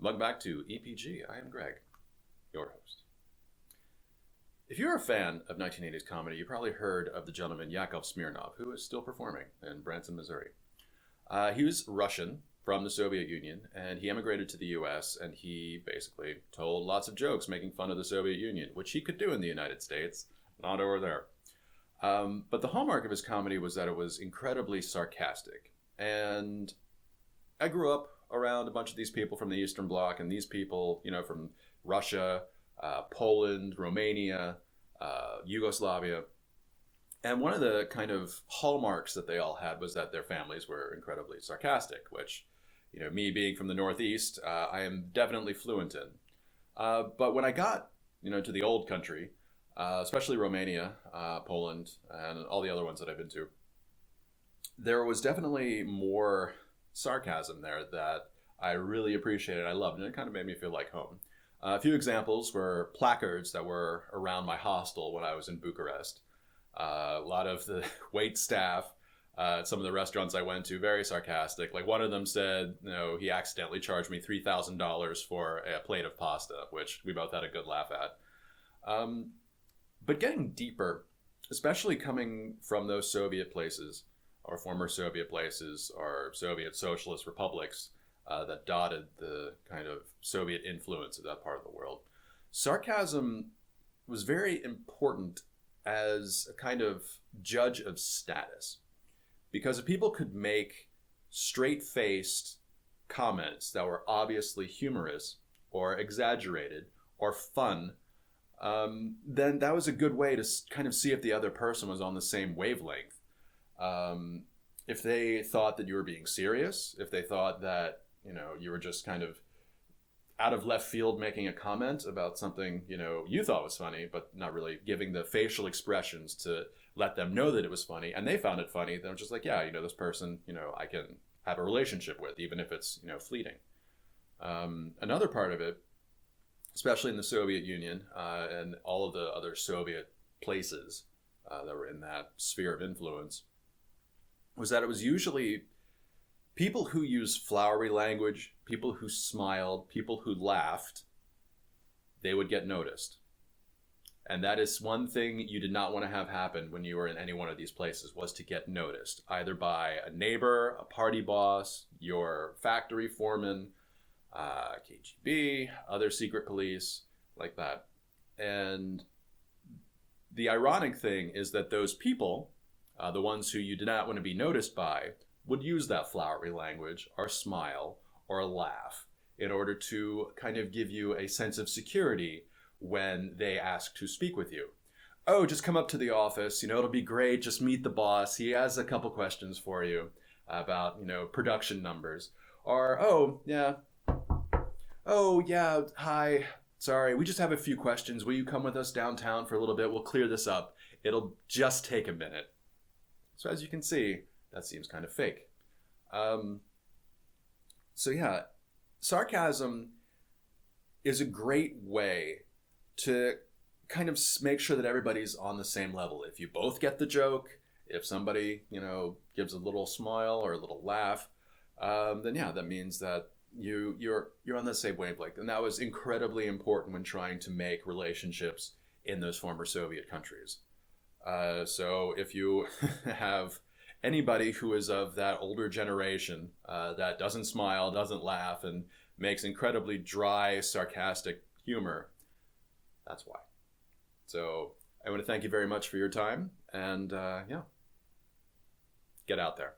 Welcome back to EPG. I am Greg, your host. If you're a fan of 1980s comedy, you probably heard of the gentleman Yakov Smirnoff, who is still performing in Branson, Missouri. He was Russian from the Soviet Union, and he emigrated to the U.S., and he basically told lots of jokes making fun of the Soviet Union, which he could do in the United States, not over there. But the hallmark of his comedy was that it was incredibly sarcastic. And I grew up around a bunch of these people from the Eastern Bloc, and these people, from Russia, Poland, Romania, Yugoslavia. And one of the kind of hallmarks that they all had was that their families were incredibly sarcastic, which, me being from the Northeast, I am definitely fluent in. But when I got, to the old country, especially Romania, Poland, and all the other ones that I've been to, there was definitely more sarcasm there that I really appreciated. I loved, and it kind of made me feel like home. A few examples were placards that were around my hostel when I was in Bucharest. A lot of the wait staff at some of the restaurants I went to, very sarcastic. Like one of them said, he accidentally charged me $3,000 for a plate of pasta, which we both had a good laugh at. But getting deeper, especially coming from those Soviet places, or former Soviet places, or Soviet socialist republics that dotted the kind of Soviet influence of that part of the world, sarcasm was very important as a kind of judge of status. Because if people could make straight-faced comments that were obviously humorous or exaggerated or fun, then that was a good way to kind of see if the other person was on the same wavelength. If they thought that you were being serious, if they thought that, you were just kind of out of left field making a comment about something, you thought was funny, but not really giving the facial expressions to let them know that it was funny, and they found it funny, then I'm just like, yeah, this person, I can have a relationship with, even if it's, fleeting. Another part of it, especially in the Soviet Union and all of the other Soviet places that were in that sphere of influence, was that it was usually people who used flowery language, people who smiled, people who laughed, they would get noticed. And that is one thing you did not want to have happen when you were in any one of these places, was to get noticed, either by a neighbor, a party boss, your factory foreman, KGB, other secret police, like that. And the ironic thing is that those people, the ones who you did not want to be noticed by, would use that flowery language or smile or laugh in order to kind of give you a sense of security when they ask to speak with you. Oh, just come up to the office, it'll be great, just meet the boss. He has a couple questions for you about, production numbers. Or, oh, yeah, hi, sorry, we just have a few questions. Will you come with us downtown for a little bit? We'll clear this up. It'll just take a minute. So as you can see, that seems kind of fake. Sarcasm is a great way to kind of make sure that everybody's on the same level. If you both get the joke, if somebody, gives a little smile or a little laugh, then yeah, that means that you're on the same wavelength. And that was incredibly important when trying to make relationships in those former Soviet countries. So if you have anybody who is of that older generation that doesn't smile, doesn't laugh, and makes incredibly dry, sarcastic humor, that's why. So I want to thank you very much for your time, and get out there.